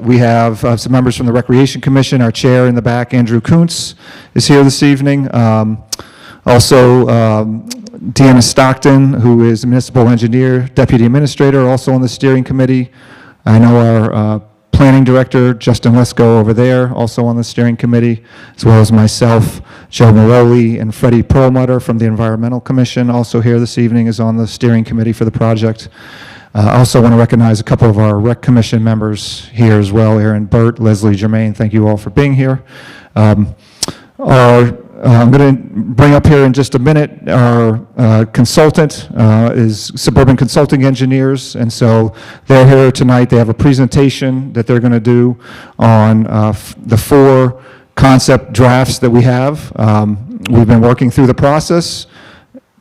We have some members from the Recreation Commission. Our chair in the back, Andrew Kuntz, is here this evening. Also, Deanna Stockton, who is a municipal engineer, deputy administrator, also on the steering committee. I know our planning director, Justin Lesko, over there, also on the steering committee, as well as myself, Joe Maroli, and Freddie Perlmutter from the Environmental Commission, also here this evening, is on the steering committee for the project. I also want to recognize a couple of our Rec Commission members here as well, Aaron Burt, Leslie Germain. Thank you all for being here. I'm going to bring up here in just a minute our consultant is Suburban Consulting Engineers, and so they're here tonight. They have a presentation that they're going to do on the 4 concept drafts that we have. We've been working through the process.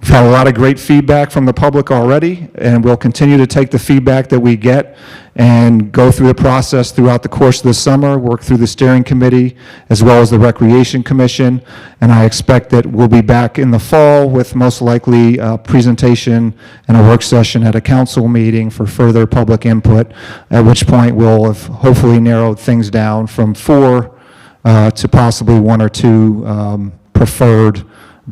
We've had a lot of great feedback from the public already, and we'll continue to take the feedback that we get and go through the process throughout the course of the summer, work through the steering committee as well as the Recreation Commission, and I expect that we'll be back in the fall with most likely a presentation and a work session at a council meeting for further public input, at which point we'll have hopefully narrowed things down from 4 to possibly 1 or 2 preferred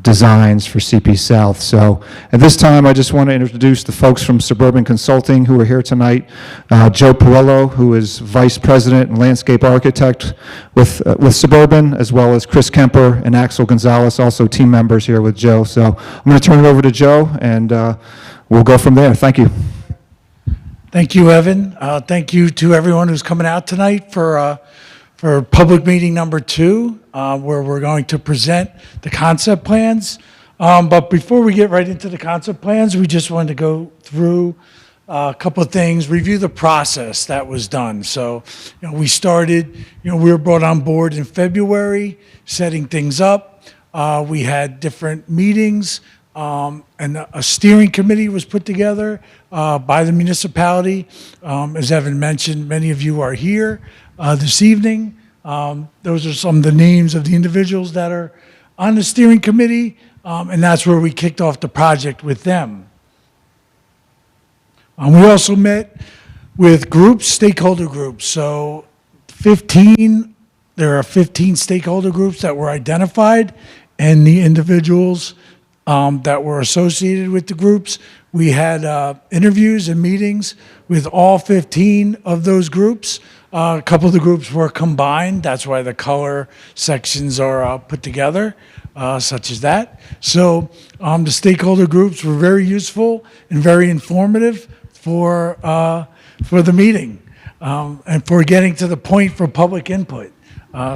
designs for CP South. So at this time, I just want to introduce the folks from Suburban Consulting who are here tonight. Joe Perello, who is Vice President and Landscape Architect with Suburban, as well as Chris Kemper and Axel Gonzalez, also team members here with Joe. So I'm going to turn it over to Joe, and we'll go from there. Thank you. Thank you, Evan. Thank you to everyone who's coming out tonight for public meeting number 2, where we're going to present the concept plans. But before we get right into the concept plans, we just wanted to go through a couple of things, review the process that was done. So, we started, we were brought on board in February, setting things up. We had different meetings, and a steering committee was put together by the municipality. As Evan mentioned, many of you are here this evening. Those are some of the names of the individuals that are on the steering committee, and that's where we kicked off the project with them. We also met with groups, stakeholder groups. So there are 15 stakeholder groups that were identified, and the individuals that were associated with the groups. We had interviews and meetings with all 15 of those groups. A couple of the groups were combined. That's why the color sections are put together, such as that. So the stakeholder groups were very useful and very informative for the meeting and for getting to the point for public input.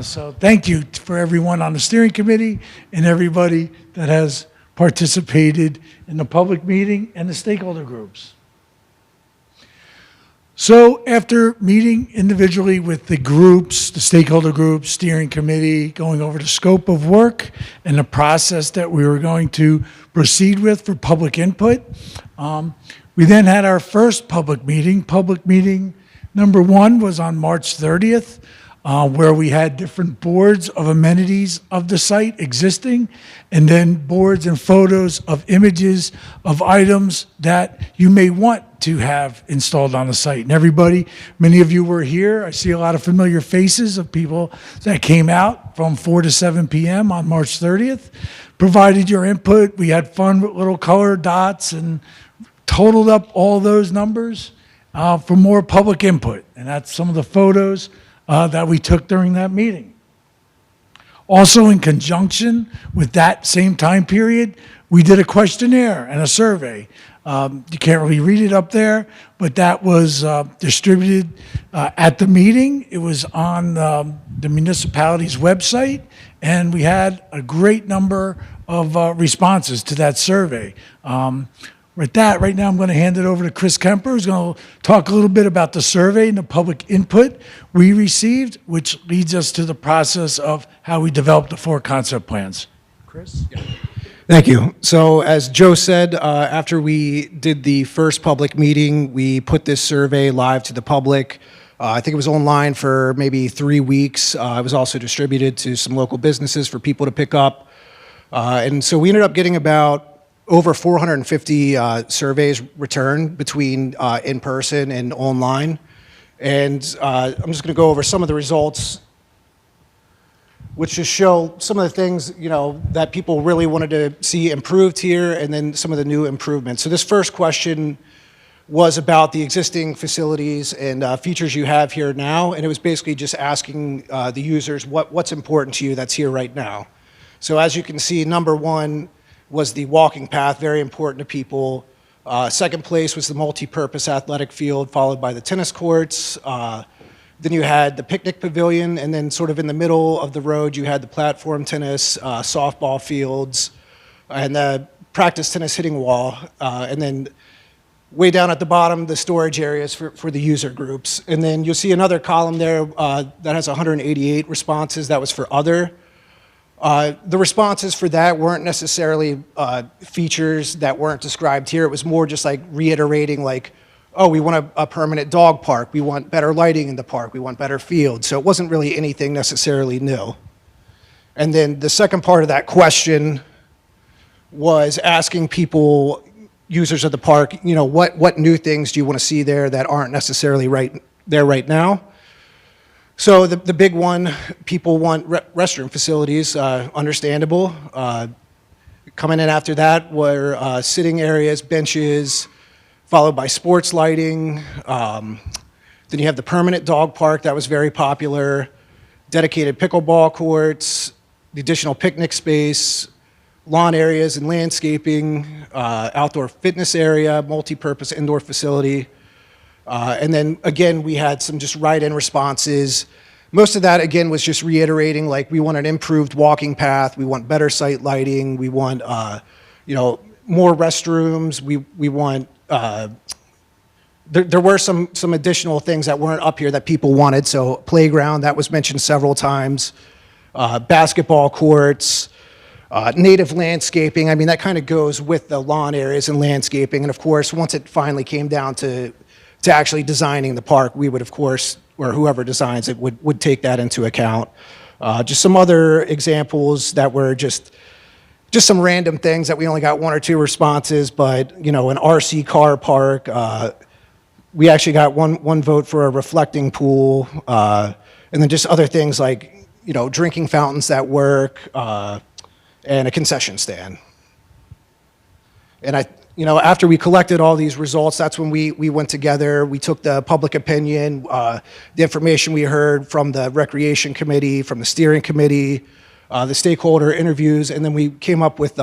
So thank you for everyone on the steering committee and everybody that has participated in the public meeting and the stakeholder groups. So after meeting individually with the groups, the stakeholder groups, steering committee, going over the scope of work and the process that we were going to proceed with for public input, we then had our first public meeting. Public meeting number 1 was on March 30th, where we had different boards of amenities of the site existing, and then boards and photos of images of items that you may want to have installed on the site. And many of you were here. I see a lot of familiar faces of people that came out from 4 to 7 p.m. on March 30th, provided your input. We had fun with little color dots and totaled up all those numbers for more public input. And that's some of the photos that we took during that meeting. Also, in conjunction with that same time period, we did a questionnaire and a survey. You can't really read it up there, but that was distributed at the meeting. It was on the municipality's website, and we had a great number of responses to that survey. Right now I'm going to hand it over to Chris Kemper, who's going to talk a little bit about the survey and the public input we received, which leads us to the process of how we developed the 4 concept plans. Chris? Yeah. Thank you. So as Joe said, after we did the first public meeting, we put this survey live to the public. I think it was online for maybe 3 weeks. It was also distributed to some local businesses for people to pick up. And so we ended up getting about over 450 surveys returned between in-person and online. And I'm just going to go over some of the results, which just show some of the things, that people really wanted to see improved here, and then some of the new improvements. So this first question was about the existing facilities and features you have here now, and it was basically just asking the users what's important to you that's here right now. So as you can see, number one was the walking path, very important to people. Second place was the multi-purpose athletic field, followed by the tennis courts. Then you had the picnic pavilion, and then sort of in the middle of the road, you had the platform tennis, softball fields, and the practice tennis hitting wall. And then way down at the bottom, the storage areas for the user groups. And then you'll see another column there that has 188 responses. That was for other. The responses for that weren't necessarily features that weren't described here. It was more just like reiterating, like, oh, we want a permanent dog park. We want better lighting in the park. We want better fields. So it wasn't really anything necessarily new. And then the second part of that question was asking people, users of the park, what new things do you want to see there that aren't necessarily right there right now? So the big one, people want restroom facilities, understandable. Coming in after that were sitting areas, benches, followed by sports lighting. Then you have the permanent dog park, that was very popular. Dedicated pickleball courts, the additional picnic space, lawn areas and landscaping, outdoor fitness area, multi-purpose indoor facility. And then again, we had some just write-in responses. Most of that, again, was just reiterating, like, we want an improved walking path, we want better site lighting, we want, more restrooms, we want, there were some additional things that weren't up here that people wanted. So playground, that was mentioned several times, basketball courts, native landscaping. I mean, that kind of goes with the lawn areas and landscaping. And of course, once it finally came down to actually designing the park, we would, of course, or whoever designs it would take that into account. Just some other examples that were just some random things that we only got 1 or 2 responses, but an RC car park. We actually got one vote for a reflecting pool, and then just other things like drinking fountains that work, and a concession stand. And after we collected all these results, that's when we went together. We took the public opinion, the information we heard from the recreation committee, from the steering committee, the stakeholder interviews, and then we came up with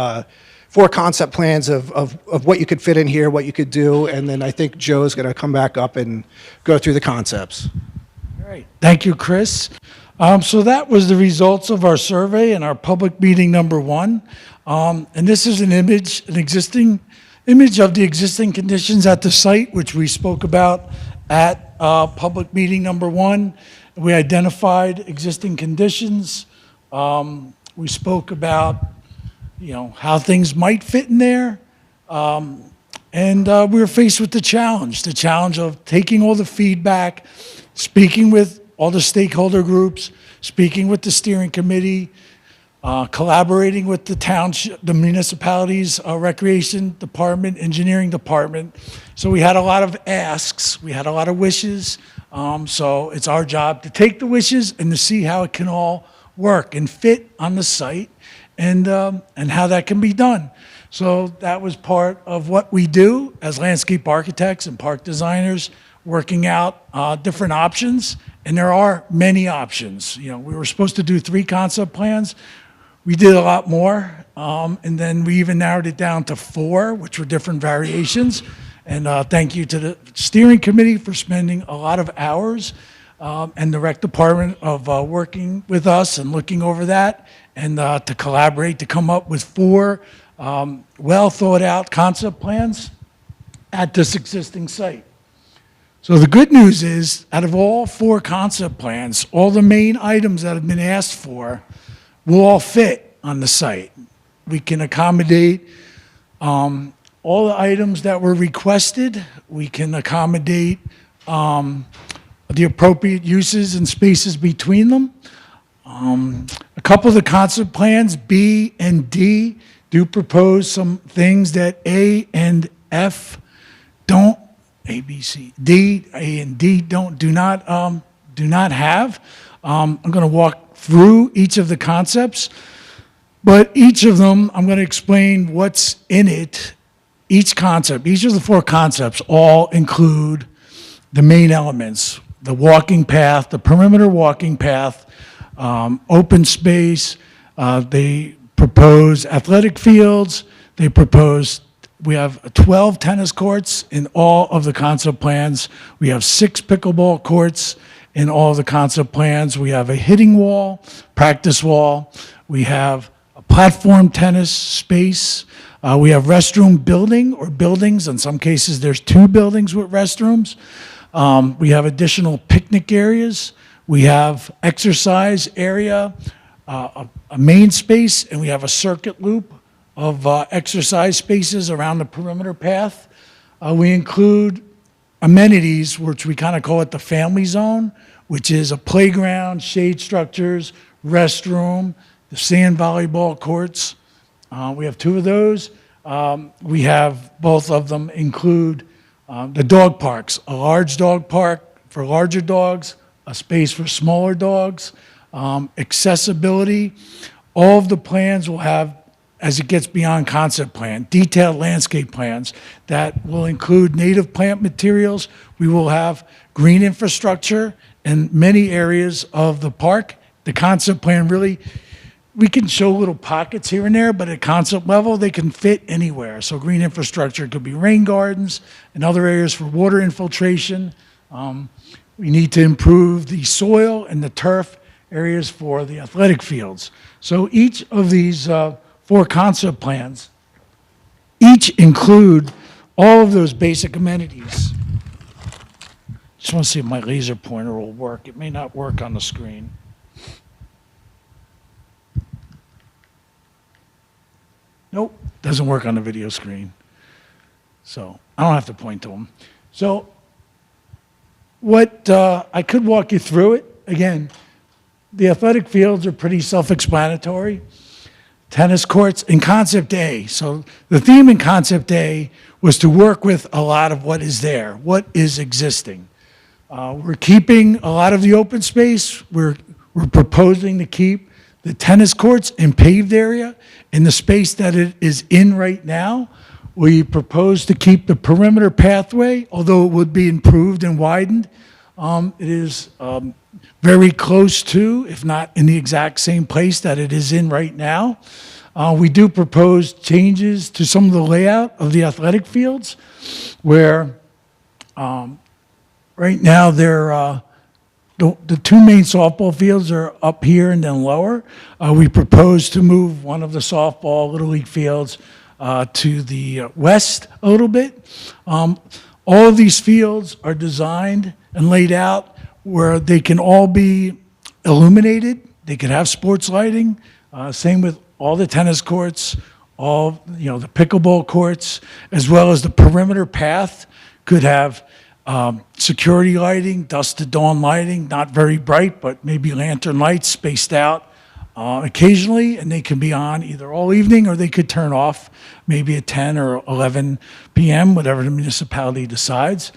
4 concept plans of what you could fit in here, what you could do, and then I think Joe's going to come back up and go through the concepts. All right. Thank you, Chris. So that was the results of our survey and our public meeting number 1. And this is an existing image of the existing conditions at the site, which we spoke about at public meeting number 1. We identified existing conditions. We spoke about, how things might fit in there. And we were faced with the challenge of taking all the feedback, speaking with all the stakeholder groups, speaking with the steering committee, collaborating with the township, the municipality's recreation department, engineering department. So we had a lot of asks, we had a lot of wishes. So it's our job to take the wishes and to see how it can all work and fit on the site, and how that can be done. So that was part of what we do as landscape architects and park designers, working out different options. And there are many options. We were supposed to do 3 concept plans. We did a lot more, and then we even narrowed it down to 4, which were different variations. And thank you to the steering committee for spending a lot of hours, and the rec department of working with us and looking over that, and to collaborate to come up with 4 well thought out concept plans at this existing site. So the good news is, out of all 4 concept plans, all the main items that have been asked for will all fit on the site. We can accommodate all the items that were requested. We can accommodate the appropriate uses and spaces between them. A couple of the concept plans, B and D, do propose some things that A and F don't A, B, C, D, A, and D do not have. I'm going to walk through each of the concepts, but each of them, I'm going to explain what's in it. Each concept, each of the four concepts all include the main elements: the walking path, the perimeter walking path, open space. They propose athletic fields. They propose, we have 12 tennis courts in all of the concept plans. We have 6 pickleball courts in all of the concept plans. We have a hitting wall, practice wall. We have a platform tennis space. We have restroom building or buildings. In some cases, there's 2 buildings with restrooms. We have additional picnic areas. We have exercise area, a main space, and we have a circuit loop of exercise spaces around the perimeter path. We include amenities, which we kind of call it the family zone, which is a playground, shade structures, restroom, the sand volleyball courts. We have 2 of those. We have both of them include the dog parks, a large dog park for larger dogs, a space for smaller dogs, accessibility. All of the plans will have, as it gets beyond concept plan, detailed landscape plans that will include native plant materials. We will have green infrastructure in many areas of the park. The concept plan really, we can show little pockets here and there, but at concept level, they can fit anywhere. So green infrastructure could be rain gardens and other areas for water infiltration. We need to improve the soil and the turf areas for the athletic fields. So each of these 4 concept plans, each include all of those basic amenities. Just want to see if my laser pointer will work. It may not work on the screen. Nope, doesn't work on the video screen. So I don't have to point to them. So what I could walk you through it. Again, the athletic fields are pretty self-explanatory. Tennis courts in Concept A. So the theme in Concept A was to work with a lot of what is there, what is existing. We're keeping a lot of the open space. We're proposing to keep the tennis courts in paved area in the space that it is in right now. We propose to keep the perimeter pathway, although it would be improved and widened. It is very close to, if not in the exact same place that it is in right now. We do propose changes to some of the layout of the athletic fields, where right now they're the 2 main softball fields are up here and then lower. We propose to move one of the softball Little League fields to the west a little bit. All of these fields are designed and laid out where they can all be illuminated. They could have sports lighting. Same with all the tennis courts, all the pickleball courts, as well as the perimeter path could have security lighting, dusk to dawn lighting, not very bright, but maybe lantern lights spaced out occasionally, and they can be on either all evening or they could turn off maybe at 10 or 11 p.m., whatever the municipality decides.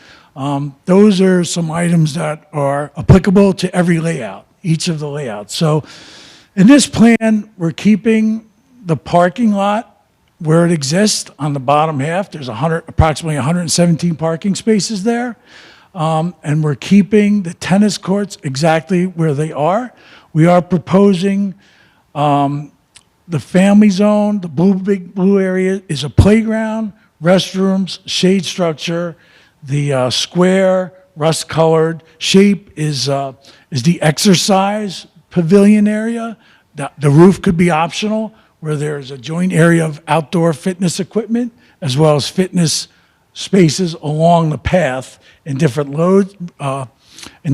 Those are some items that are applicable to every layout, each of the layouts. So in this plan, we're keeping the parking lot where it exists on the bottom half. There's approximately 117 parking spaces there. And we're keeping the tennis courts exactly where they are. We are proposing the family zone, the big blue area is a playground, restrooms, shade structure. The square, rust-colored shape is the exercise pavilion area. The roof could be optional, where there's a joint area of outdoor fitness equipment, as well as fitness spaces along the path in different nodes and in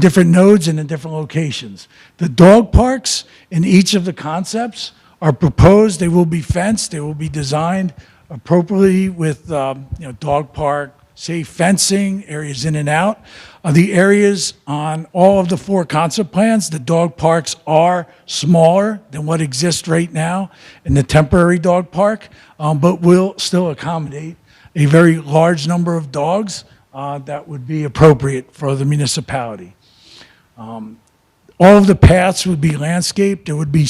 different locations. The dog parks in each of the concepts are proposed. They will be fenced. They will be designed appropriately with dog park, safe fencing, areas in and out. The areas on all of the 4 concept plans, the dog parks are smaller than what exists right now in the temporary dog park, but will still accommodate a very large number of dogs that would be appropriate for the municipality. All of the paths would be landscaped. There would be,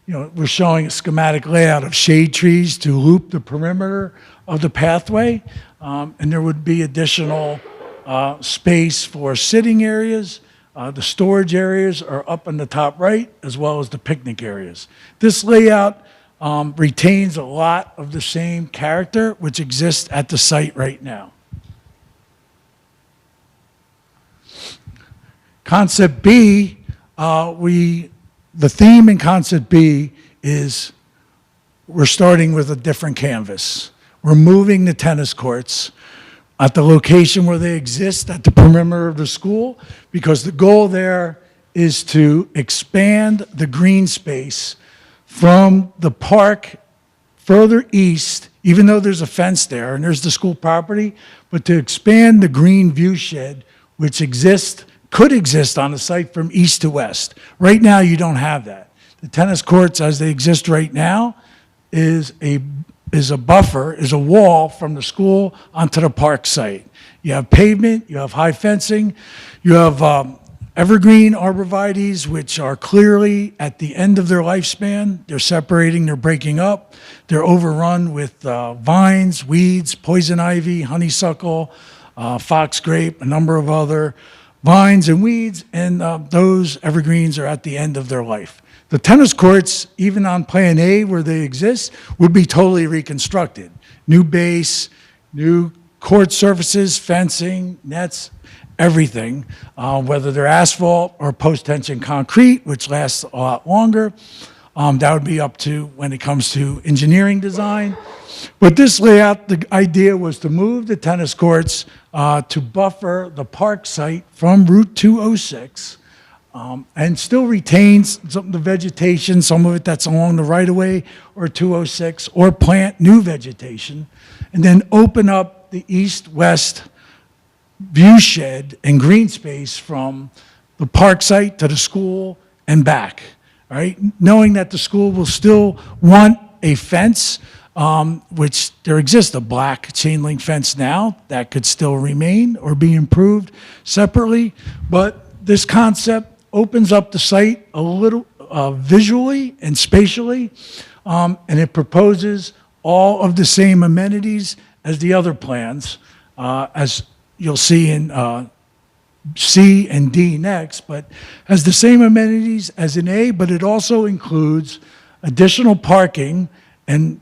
we're showing a schematic layout of shade trees to loop the perimeter of the pathway. And there would be additional space for sitting areas. The storage areas are up on the top right, as well as the picnic areas. This layout retains a lot of the same character which exists at the site right now. Concept B, the theme in Concept B is we're starting with a different canvas. We're moving the tennis courts at the location where they exist at the perimeter of the school, because the goal there is to expand the green space from the park further east, even though there's a fence there and there's the school property, but to expand the green view shed, which could exist on the site from east to west. Right now, you don't have that. The tennis courts, as they exist right now, is a buffer, is a wall from the school onto the park site. You have pavement, you have high fencing, you have evergreen arborvitaes, which are clearly at the end of their lifespan. They're separating, they're breaking up. They're overrun with vines, weeds, poison ivy, honeysuckle, fox grape, a number of other vines and weeds, and those evergreens are at the end of their life. The tennis courts, even on Plan A where they exist, would be totally reconstructed. New base, new court surfaces, fencing, nets, everything, whether they're asphalt or post-tension concrete, which lasts a lot longer. That would be up to when it comes to engineering design. But this layout, the idea was to move the tennis courts to buffer the park site from Route 206 and still retains some of the vegetation, some of it that's along the right-of-way or 206, or plant new vegetation, and then open up the east-west view shed and green space from the park site to the school and back, all right? Knowing that the school will still want a fence, which there exists a black chain link fence now that could still remain or be improved separately, but this concept opens up the site a little visually and spatially, and it proposes all of the same amenities as the other plans, as you'll see in C and D next, but has the same amenities as in A, but it also includes additional parking, and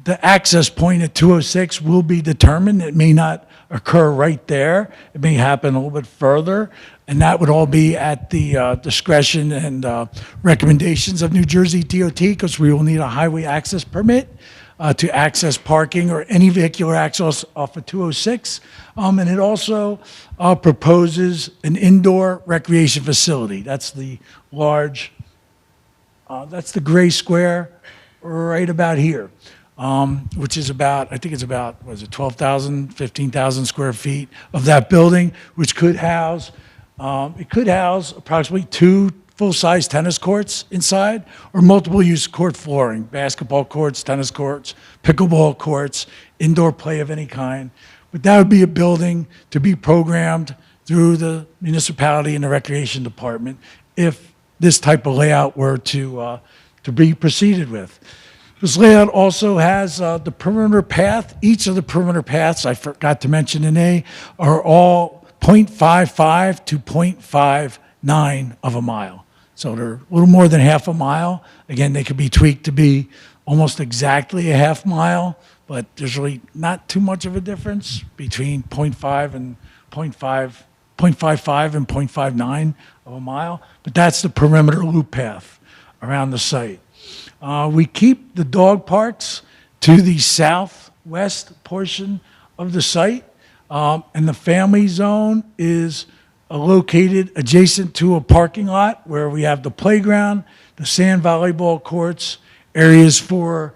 the access point at 206 will be determined. It may not occur right there. It may happen a little bit further, and that would all be at the discretion and recommendations of New Jersey DOT, because we will need a highway access permit to access parking or any vehicular access off of 206. And it also proposes an indoor recreation facility. That's the large, that's the gray square right about here. Which is about, I think it's about, 12,000, 15,000 square feet of that building, which could house, it could house approximately 2 full-size tennis courts inside, or multiple use court flooring, basketball courts, tennis courts, pickleball courts, indoor play of any kind. But that would be a building to be programmed through the municipality and the recreation department if this type of layout were to be proceeded with. This layout also has the perimeter path. Each of the perimeter paths, I forgot to mention in A, are all 0.55 to 0.59 of a mile. So they're a little more than half a mile. Again, they could be tweaked to be almost exactly a half mile, but there's really not too much of a difference between 0.5 and 0.55 and 0.59 of a mile. But that's the perimeter loop path around the site. We keep the dog parks to the southwest portion of the site, and the family zone is located adjacent to a parking lot where we have the playground, the sand volleyball courts, areas for,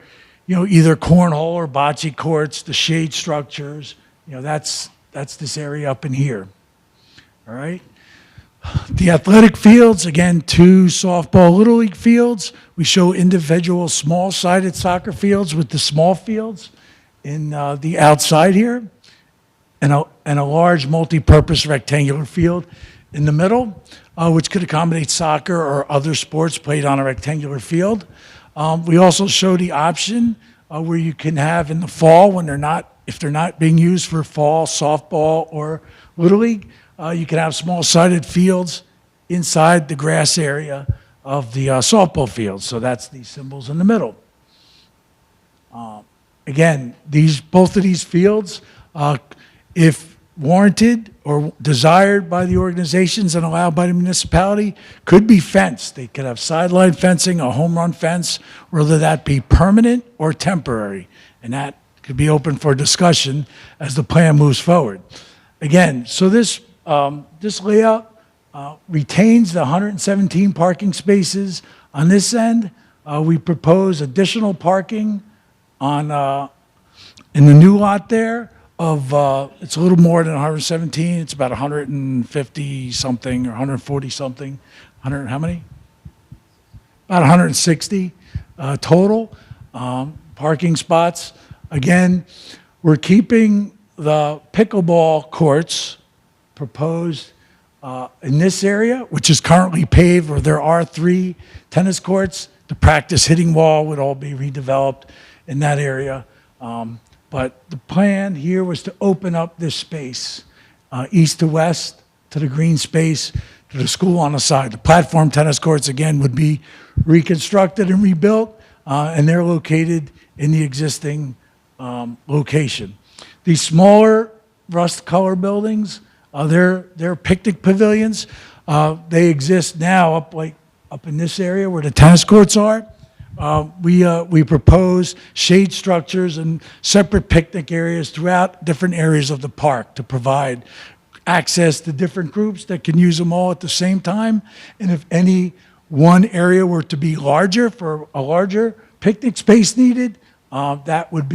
either cornhole or bocce courts, the shade structures. That's this area up in here. All right. The athletic fields, again, 2 softball Little League fields. We show individual small-sided soccer fields with the small fields in the outside here. and a large multi-purpose rectangular field in the middle, which could accommodate soccer or other sports played on a rectangular field. We also show the option where you can have in the fall when if they're not being used for fall softball or Little League, you can have small-sided fields inside the grass area of the softball field. So that's these symbols in the middle. Again, both of these fields, if warranted or desired by the organizations and allowed by the municipality, could be fenced. They could have sideline fencing, a home run fence, whether that be permanent or temporary. And that could be open for discussion as the plan moves forward. Again, so this layout retains the 117 parking spaces on this end. We propose additional parking in the new lot there it's a little more than 117. It's about 150 something or 140 something. 100, how many? About 160 total parking spots. Again, we're keeping the pickleball courts proposed in this area, which is currently paved, where there are 3 tennis courts. The practice hitting wall would all be redeveloped in that area. But the plan here was to open up this space, east to west, to the green space, to the school on the side. The platform tennis courts, again, would be reconstructed and rebuilt, and they're located in the existing location. These smaller rust color buildings, they're picnic pavilions. They exist now up in this area where the tennis courts are. We propose shade structures and separate picnic areas throughout different areas of the park to provide access to different groups that can use them all at the same time. And if any one area were to be larger, for a larger picnic space needed, that could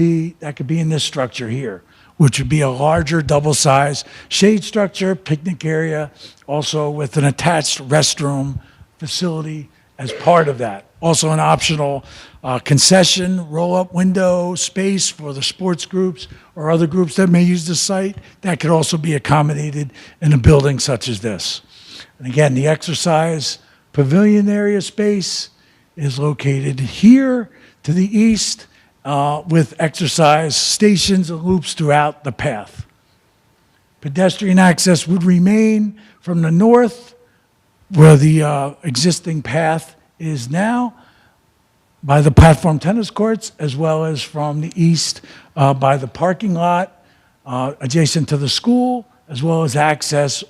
be in this structure here, which would be a larger double-size shade structure, picnic area, also with an attached restroom facility as part of that. Also an optional concession, roll-up window space for the sports groups or other groups that may use the site. That could also be accommodated in a building such as this. And again, the exercise pavilion area space is located here to the east with exercise stations and loops throughout the path. Pedestrian access would remain from the north where the existing path is now by the platform tennis courts, as well as from the east by the parking lot adjacent to the school, as well as access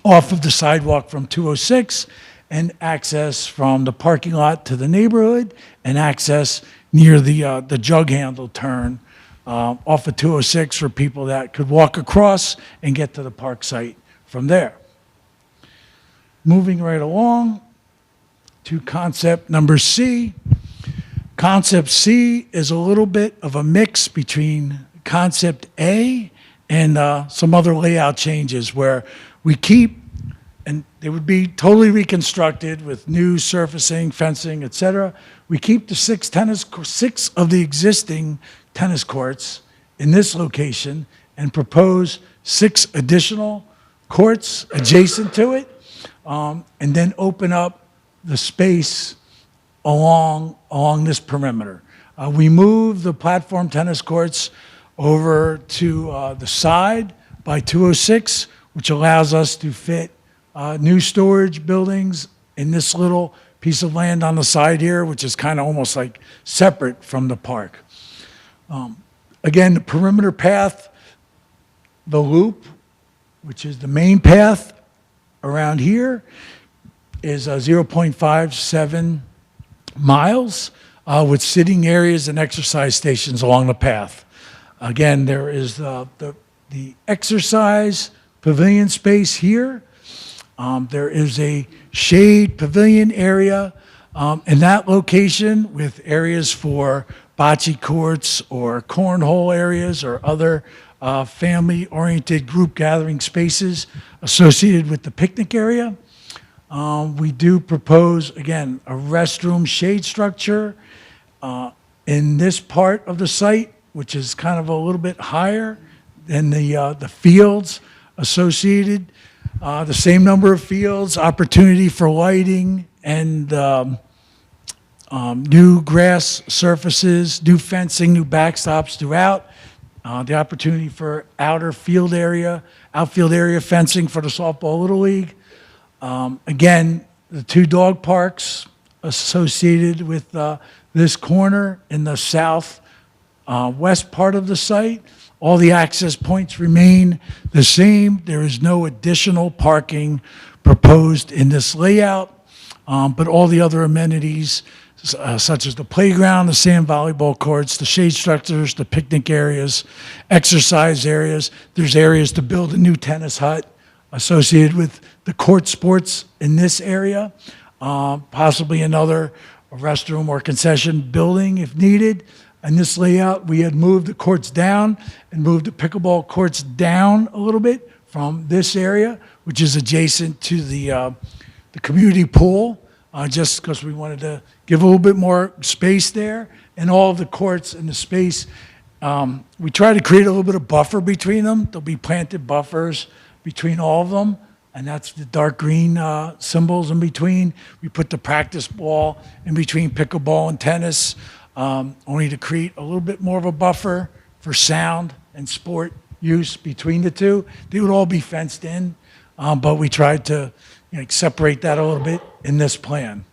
off of the sidewalk from 206 and access from the parking lot to the neighborhood and access near the jug handle turn off of 206 for people that could walk across and get to the park site from there. Moving right along to concept number C. Concept C is a little bit of a mix between concept A and some other layout changes where we keep, and they would be totally reconstructed with new surfacing, fencing, et cetera. We keep the 6 of the existing tennis courts in this location and propose 6 additional courts adjacent to it, and then open up the space along this perimeter. We move the platform tennis courts over to the side by 206, which allows us to fit new storage buildings in this little piece of land on the side here, which is kind of almost like separate from the park. Again, the perimeter path, the loop, which is the main path around here, is 0.57 miles with sitting areas and exercise stations along the path. Again, there is the exercise pavilion space here. There is a shade pavilion area in that location with areas for bocce courts or cornhole areas or other family-oriented group gathering spaces associated with the picnic area. We do propose, again, a restroom shade structure in this part of the site, which is kind of a little bit higher Then the fields associated, the same number of fields, opportunity for lighting and new grass surfaces, new fencing, new backstops throughout. The opportunity for outfield area fencing for the softball little league. Again, the 2 dog parks associated with this corner in the south west part of the site. All the access points remain the same. There is no additional parking proposed in this layout, but all the other amenities, such as the playground, the sand volleyball courts, the shade structures, the picnic areas, exercise areas. There's areas to build a new tennis hut associated with the court sports in this area, possibly another restroom or concession building if needed. In this layout, we had moved the courts down and moved the pickleball courts down a little bit from this area, which is adjacent to the community pool, just because we wanted to give a little bit more space there. And all of the courts and the space, we try to create a little bit of buffer between them. There'll be planted buffers between all of them, and that's the dark green symbols in between. We put the practice ball in between pickleball and tennis, only to create a little bit more of a buffer for sound and sport use between the two. They would all be fenced in, but we tried to separate that a little bit in this plan.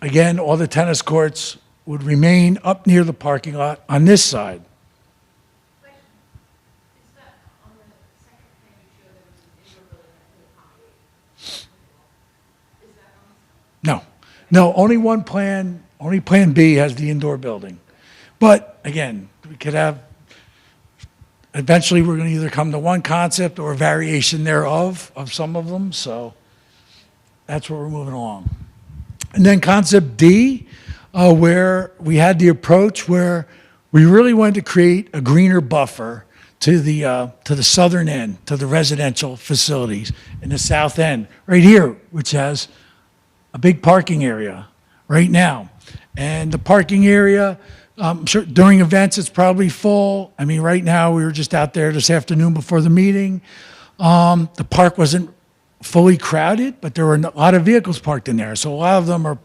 Again, all the tennis courts would remain up near the parking lot on this side. No, only one plan, only Plan B has the indoor building. But again, we could have, eventually we're going to either come to one concept or a variation thereof of some of them, so that's where we're moving along. And then concept D, where we had the approach where we really wanted to create a greener buffer to the southern end, to the residential facilities in the south end, right here, which has a big parking area right now. And the parking area, sure, during events, it's probably full. I mean, right now, we were just out there this afternoon before the meeting. The park wasn't fully crowded, but there were a lot of vehicles parked in there. So a lot of them are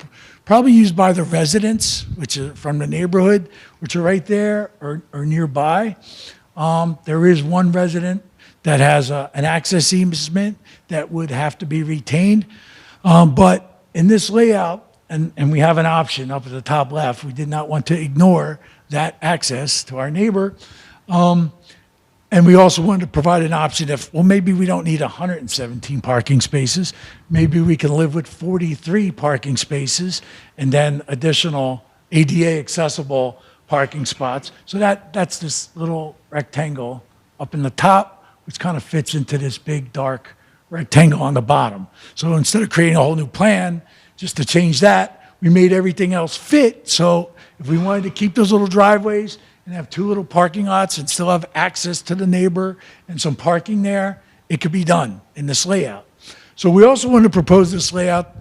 probably used by the residents, which are from the neighborhood, which are right there or nearby. There is one resident that has an access easement that would have to be retained. But in this layout, and we have an option up at the top left, we did not want to ignore that access to our neighbor. And we also wanted to provide an option if, well, maybe we don't need 117 parking spaces. Maybe we can live with 43 parking spaces and then additional ADA accessible parking spots. So that's this little rectangle up in the top, which kind of fits into this big dark rectangle on the bottom. So instead of creating a whole new plan, just to change that, we made everything else fit. So if we wanted to keep those little driveways and have 2 little parking lots and still have access to the neighbor and some parking there, it could be done in this layout. So we also want to propose this layout,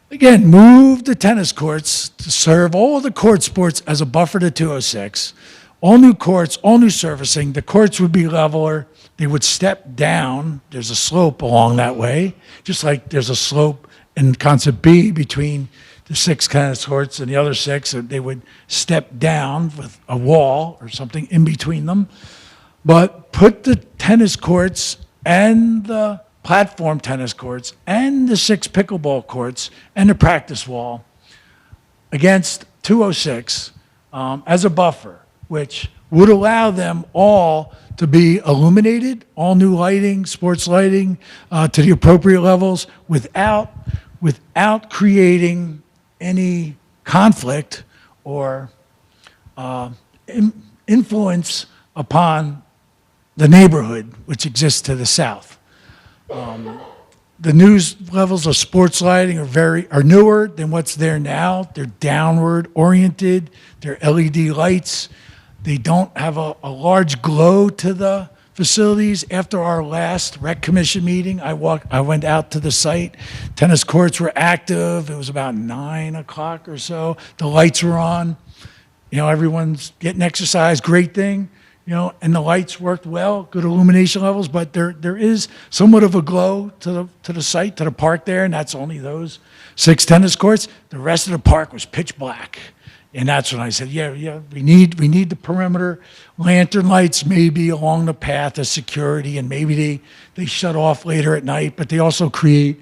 again, move the tennis courts to serve all of the court sports as a buffer to 206. All new courts, all new surfacing. The courts would be leveler. They would step down. There's a slope along that way, just like there's a slope in concept B between the 6 tennis courts and the other 6. They would step down with a wall or something in between them. But put the tennis courts and the platform tennis courts and the 6 pickleball courts and the practice wall against 206 as a buffer, which would allow them all to be illuminated, all new lighting, sports lighting to the appropriate levels without creating any conflict or influence upon the neighborhood which exists to the south. The new levels of sports lighting are newer than what's there now. They're downward oriented. They're LED lights. They don't have a large glow to the facilities. After our last rec commission meeting, I went out to the site. Tennis courts were active. It was about 9 o'clock or so. The lights were on. You know, everyone's getting exercise. Great thing. and the lights worked well, good illumination levels, but there is somewhat of a glow to the site, to the park there, and that's only those 6 tennis courts. The rest of the park was pitch black. And that's when I said, yeah, we need the perimeter lantern lights maybe along the path of security, and maybe they shut off later at night, but they also create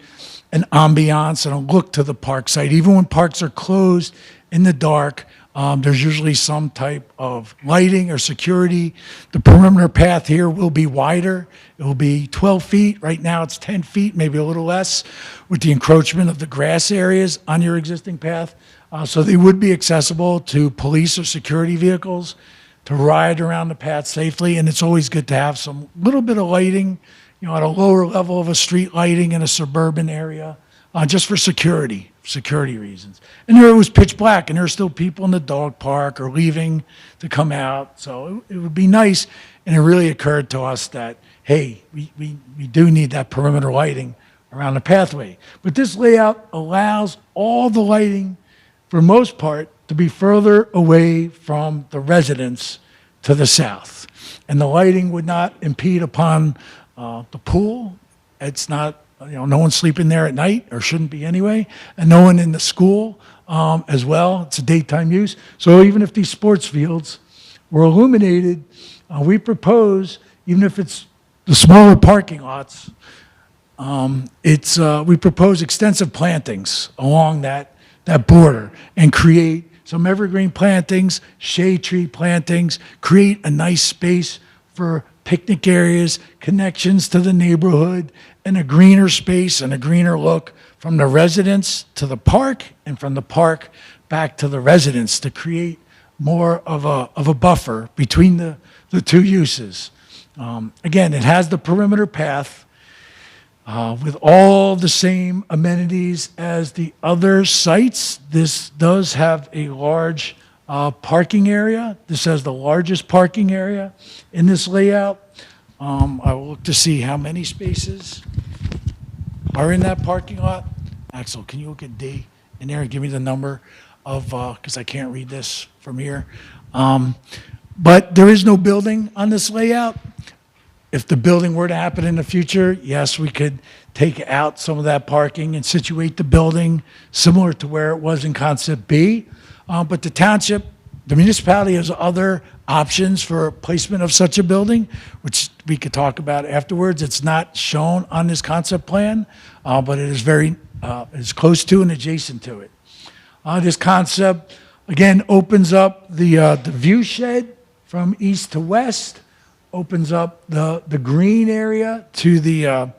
an ambiance and a look to the park site. Even when parks are closed in the dark, there's usually some type of lighting or security. The perimeter path here will be wider. It will be 12 feet. Right now it's 10 feet, maybe a little less, with the encroachment of the grass areas on your existing path. So they would be accessible to police or security vehicles to ride around the path safely. And it's always good to have some little bit of lighting, at a lower level of a street lighting in a suburban area, just for security reasons. And there it was pitch black, and there were still people in the dog park or leaving to come out. So it would be nice. And it really occurred to us that, hey, we do need that perimeter lighting around the pathway. But this layout allows all the lighting, for most part, to be further away from the residents to the south. And the lighting would not impede upon the pool. It's not, no one's sleeping there at night, or shouldn't be anyway, and no one in the school as well. It's a daytime use. So even if these sports fields were illuminated, we propose, even if it's the smaller parking lots, we propose extensive plantings along that border, and create some evergreen plantings, shade tree plantings, create a nice space for picnic areas, connections to the neighborhood, and a greener space and a greener look from the residents to the park, and from the park back to the residents, to create more of a buffer between the two uses. Again, it has the perimeter path, with all the same amenities as the other sites. This does have a large parking area. This has the largest parking area in this layout. I will look to see how many spaces are in that parking lot. Axel, can you look at D in there and give me the number of, because I can't read this from here. But there is no building on this layout. If the building were to happen in the future, yes, we could take out some of that parking and situate the building similar to where it was in Concept B. But the municipality has other options for placement of such a building, which we could talk about afterwards. It's not shown on this concept plan, but it is it's close to and adjacent to it. This concept, again, opens up the view shed from east to west, opens up the green area to the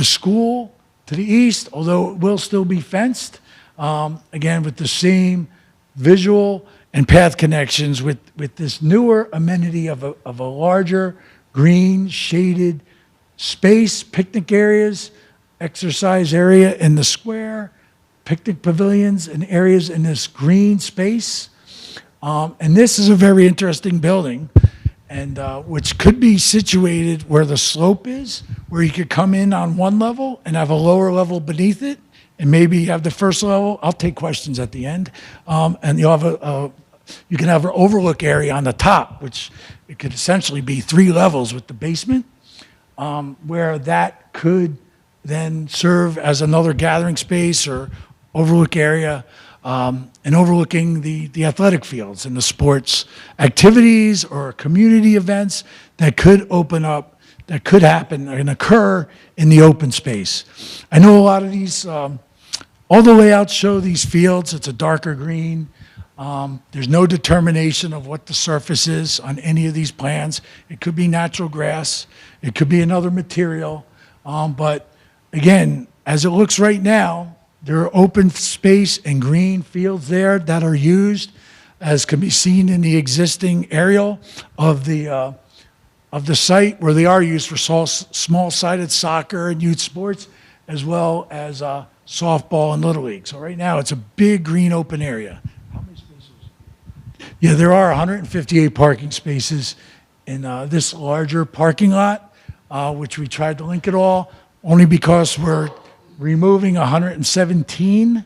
school to the east, although it will still be fenced, again, with the same visual and path connections with this newer amenity of a larger green shaded space, picnic areas, exercise area in the square, picnic pavilions and areas in this green space. And this is a very interesting building, and which could be situated where the slope is, where you could come in on one level and have a lower level beneath it, and maybe have the first level. I'll take questions at the end, and you'll have you can have an overlook area on the top, which it could essentially be 3 levels with the basement, where that could then serve as another gathering space or overlook area, and overlooking the athletic fields and the sports activities or community events that could open up, that could happen and occur in the open space. I know a lot of these, all the layouts show these fields. It's a darker green. There's no determination of what the surface is on any of these plans. It could be natural grass. It could be another material. But again, as it looks right now, there are open space and green fields there that are used, as can be seen in the existing aerial of the site, where they are used for small-sided soccer and youth sports, as well as softball and Little League. So right now, it's a big green open area. How many spaces? Yeah, there are 158 parking spaces in this larger parking lot, which we tried to link it all, only because we're removing 117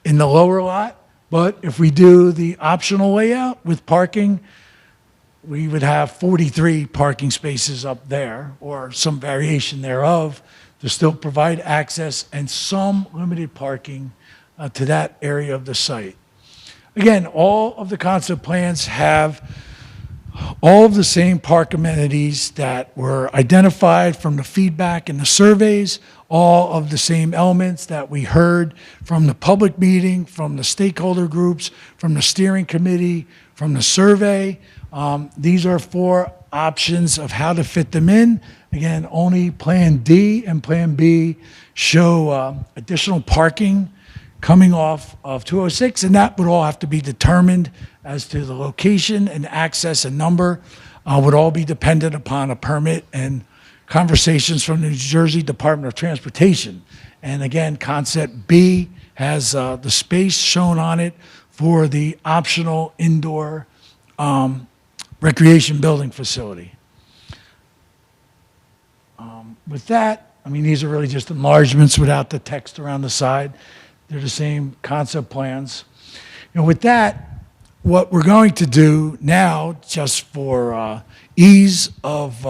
in the lower lot. But if we do the optional layout with parking we would have 43 parking spaces up there, or some variation thereof, to still provide access and some limited parking to that area of the site. Again, all of the concept plans have all of the same park amenities that were identified from the feedback in the surveys, all of the same elements that we heard from the public meeting, from the stakeholder groups, from the steering committee, from the survey. These are 4 options of how to fit them in. Again, only Plan D and Plan B show additional parking coming off of 206, and that would all have to be determined as to the location and access and number, would all be dependent upon a permit and conversations from the New Jersey Department of Transportation. And again, concept B has the space shown on it for the optional indoor recreation building facility. With that, I mean, these are really just enlargements without the text around the side. They're the same concept plans. You know, with that, what we're going to do now, just for ease of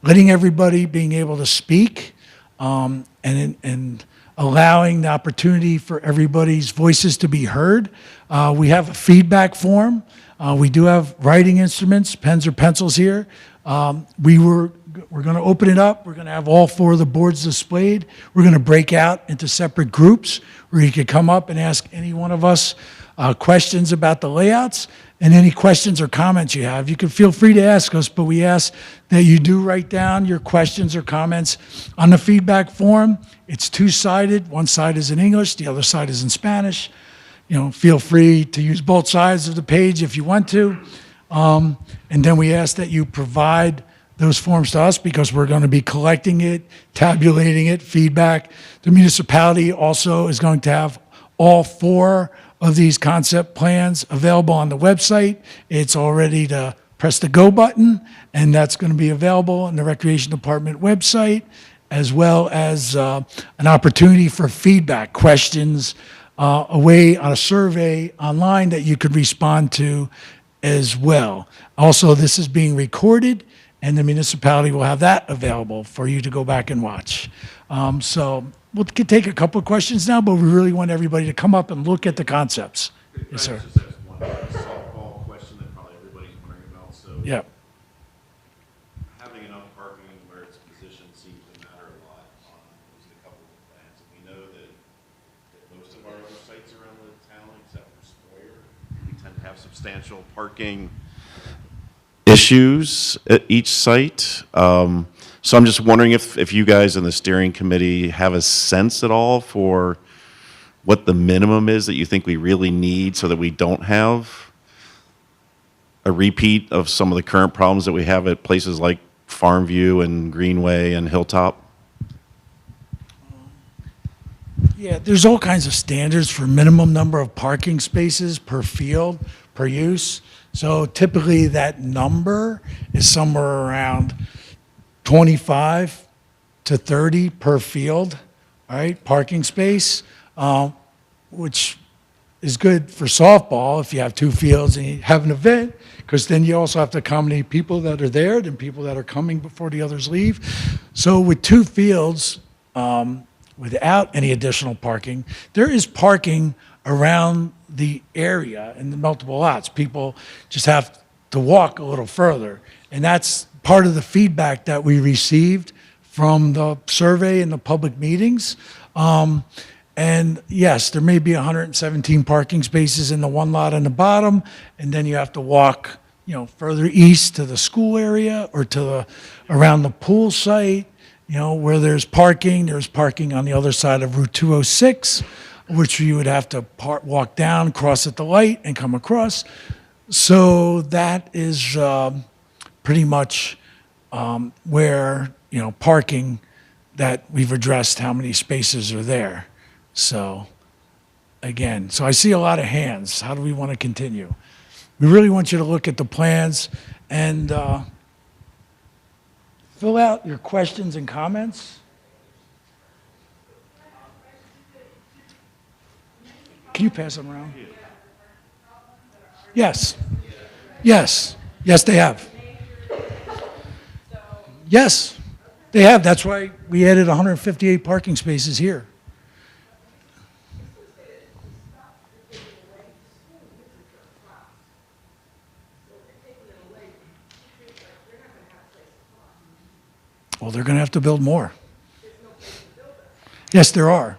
letting everybody being able to speak and allowing the opportunity for everybody's voices to be heard, we have a feedback form. We do have writing instruments, pens or pencils here. We're going to open it up. We're going to have all 4 of the boards displayed. We're going to break out into separate groups where you could come up and ask any one of us questions about the layouts, and any questions or comments you have. You can feel free to ask us, but we ask that you do write down your questions or comments on the feedback form. It's 2-sided. One side is in English, the other side is in Spanish. You know, feel free to use both sides of the page if you want to. And then we ask that you provide those forms to us because we're going to be collecting it, tabulating it, feedback. The municipality also is going to have all 4 of these concept plans available on the website. It's all ready to press the go button, and that's going to be available on the Recreation Department website, as well as an opportunity for feedback, questions, a way on a survey online that you could respond to as well. Also, this is being recorded, and the municipality will have that available for you to go back and watch. So we could take a couple of questions now, but we really want everybody to come up and look at the concepts. Yes, sir. Just ask one softball question that probably everybody's wondering about. So Yeah. having enough parking where it's positioned seems to matter a lot on at least a couple of plans. And we know that most of our other sites around the town, except for Square, we tend to have substantial parking issues at each site. So I'm just wondering if you guys in the steering committee have a sense at all for what the minimum is that you think we really need so that we don't have a repeat of some of the current problems that we have at places like Farmview and Greenway and Hilltop? Yeah, there's all kinds of standards for minimum number of parking spaces per field, per use. So typically that number is somewhere around 25 to 30 per field, all right, parking space, which is good for softball if you have 2 fields and you have an event, because then you also have to accommodate people that are there and people that are coming before the others leave. So with 2 fields, without any additional parking, there is parking around the area in the multiple lots. People just have to walk a little further. And that's part of the feedback that we received from the survey and the public meetings. And yes, there may be 117 parking spaces in the one lot on the bottom, and then you have to walk, you know, further east to the school area or to the, around the pool site, you know, where there's parking on the other side of Route 206, which you would have to walk down, cross at the light, and come across. So that is pretty much where, you know, parking that we've addressed how many spaces are there. So again, so I see a lot of hands. How do we want to continue? We really want you to look at the plans and fill out your questions and comments. Can you pass them around? Yes. Yes. Yes, they have. Yes, they have. That's why we added 158 parking spaces here. Well, they're going to have to build more. Yes, there are.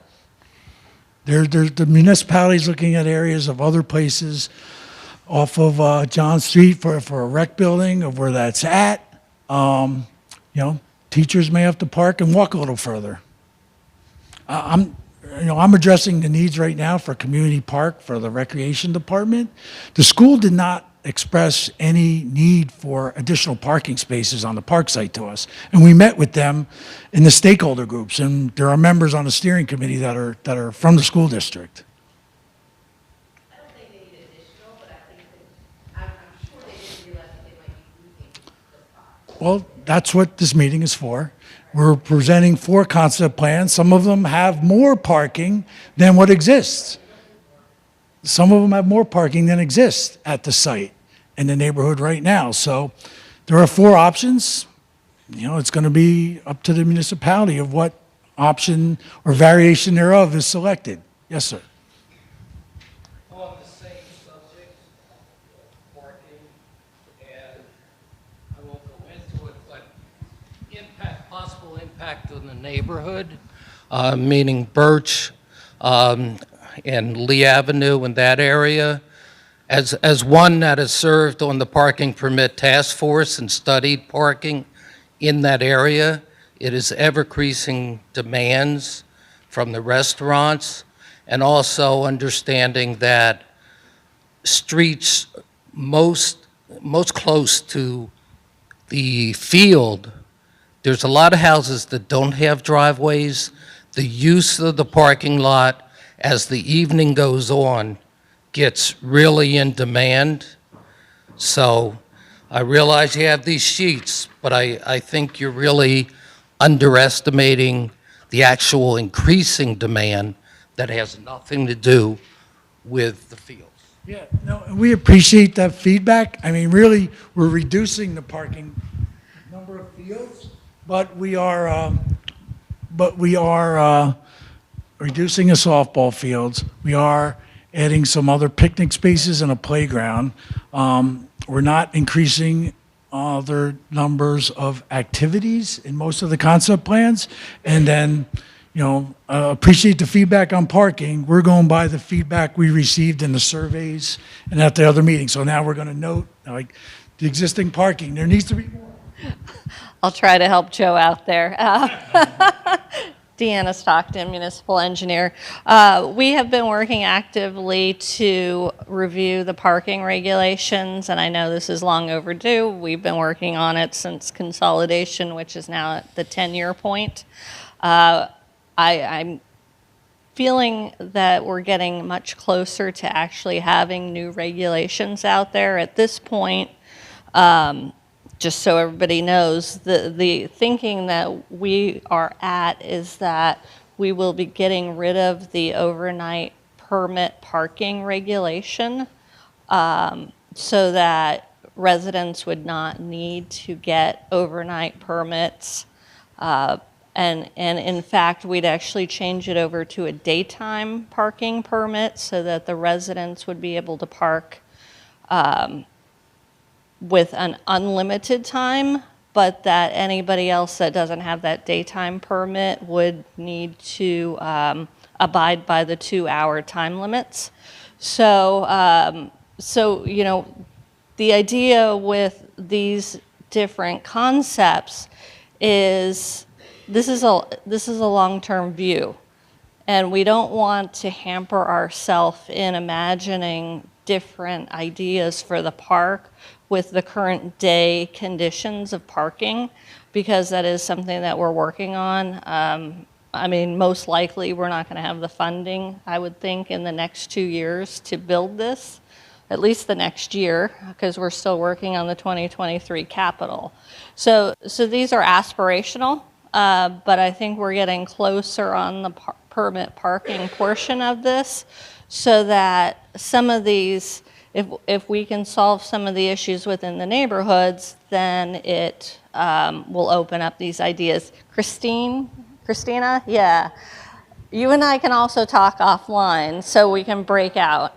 The municipality's looking at areas of other places off of John Street for a rec building of where that's at. Teachers may have to park and walk a little further. I'm addressing the needs right now for community park for the recreation department. The school did not express any need for additional parking spaces on the park site to us, and we met with them in the stakeholder groups, and there are members on the steering committee that are from the school district. I don't think they need additional, but I think that, I'm sure they didn't realize that they might be losing the spot. Well, that's what this meeting is for. We're presenting 4 concept plans. Some of them have more parking than what exists. Some of them have more parking than exists at the site in the neighborhood right now. So there are 4 options. It's going to be up to the municipality of what option or variation thereof is selected. Yes, sir. On the same subject, parking, and I won't go into it, but possible impact on the neighborhood, meaning Birch and Lee Avenue in that area. As one that has served on the parking permit task force and studied parking in that area, it is ever-increasing demands from the restaurants, and also understanding that streets most close to the field, there's a lot of houses that don't have driveways. The use of the parking lot as the evening goes on gets really in demand. So I realize you have these sheets, but I think you're really underestimating the actual increasing demand that has nothing to do with the fields. Yeah, no, and we appreciate that feedback. I mean, really, we're reducing the parking number of fields, but we are reducing the softball fields. We are adding some other picnic spaces and a playground. We're not increasing other numbers of activities in most of the concept plans. And then, appreciate the feedback on parking. We're going by the feedback we received in the surveys and at the other meetings. So now we're going to note, like, the existing parking, there needs to be more. I'll try to help Joe out there. Deanna Stockton, municipal engineer. We have been working actively to review the parking regulations, and I know this is long overdue. We've been working on it since consolidation, which is now at the 10-year point. I'm feeling that we're getting much closer to actually having new regulations out there. At this point, just so everybody knows, the thinking that we are at is that we will be getting rid of the overnight permit parking regulation, so that residents would not need to get overnight permits. And in fact, we'd actually change it over to a daytime parking permit so that the residents would be able to park with an unlimited time, but that anybody else that doesn't have that daytime permit would need to abide by the 2-hour time limits. So, the idea with these different concepts is this is a long-term view, and we don't want to hamper ourselves in imagining different ideas for the park with the current day conditions of parking, because that is something that we're working on. Most likely we're not going to have the funding, I would think, in the next 2 years to build this, at least the next year, because we're still working on the 2023 capital. So these are aspirational, but I think we're getting closer on the permit parking portion of this, so that some of these if we can solve some of the issues within the neighborhoods, then it will open up these ideas. Christina? Yeah. You and I can also talk offline so we can break out.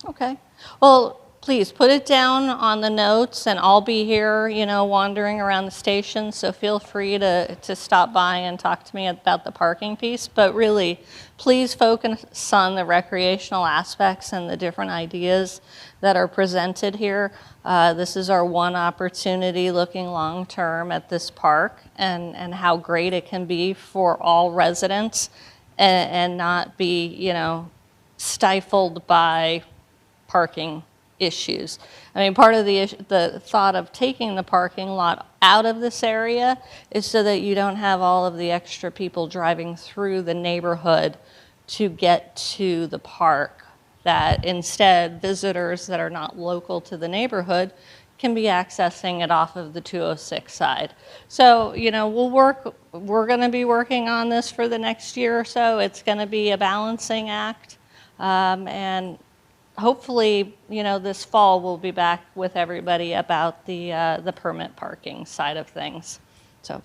Okay. Well, please put it down on the notes, and I'll be here, wandering around the station, so feel free to stop by and talk to me about the parking piece. But really, please focus on the recreational aspects and the different ideas that are presented here. This is our one opportunity looking long-term at this park and how great it can be for all residents and not be, stifled by parking issues. I mean, part of the thought of taking the parking lot out of this area is so that you don't have all of the extra people driving through the neighborhood to get to the park, that instead visitors that are not local to the neighborhood can be accessing it off of the 206 side. So, we're going to be working on this for the next year or so. It's going to be a balancing act. And hopefully, this fall we'll be back with everybody about the permit parking side of things. So,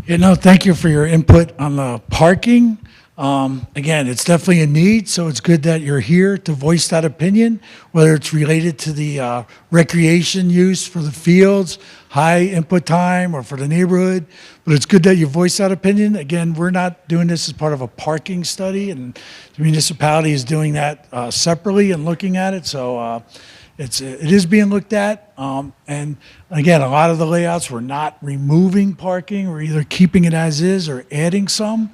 Thank you for your input on the parking. Again, it's definitely a need, so it's good that you're here to voice that opinion, whether it's related to the recreation use for the fields, high input time, or for the neighborhood. But it's good that you voice that opinion. Again, we're not doing this as part of a parking study, and the municipality is doing that separately and looking at it. So it is being looked at. And again, a lot of the layouts, we're not removing parking. We're either keeping it as is or adding some.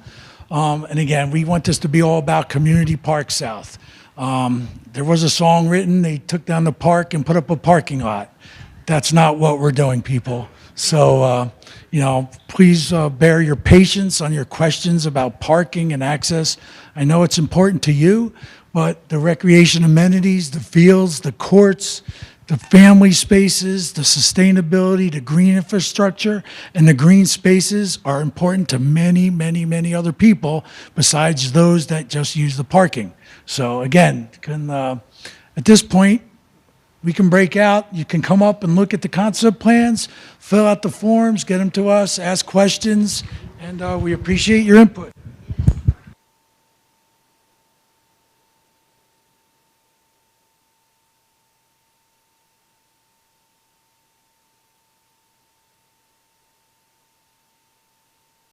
And again, we want this to be all about Community Park South. There was a song written, they took down the park and put up a parking lot. That's not what we're doing, people. So, please bear your patience on your questions about parking and access. I know it's important to you, but the recreation amenities, the fields, the courts, the family spaces, the sustainability, the green infrastructure, and the green spaces are important to many, many, many other people besides those that just use the parking. So again, at this point, we can break out. You can come up and look at the concept plans, fill out the forms, get them to us, ask questions, and we appreciate your input.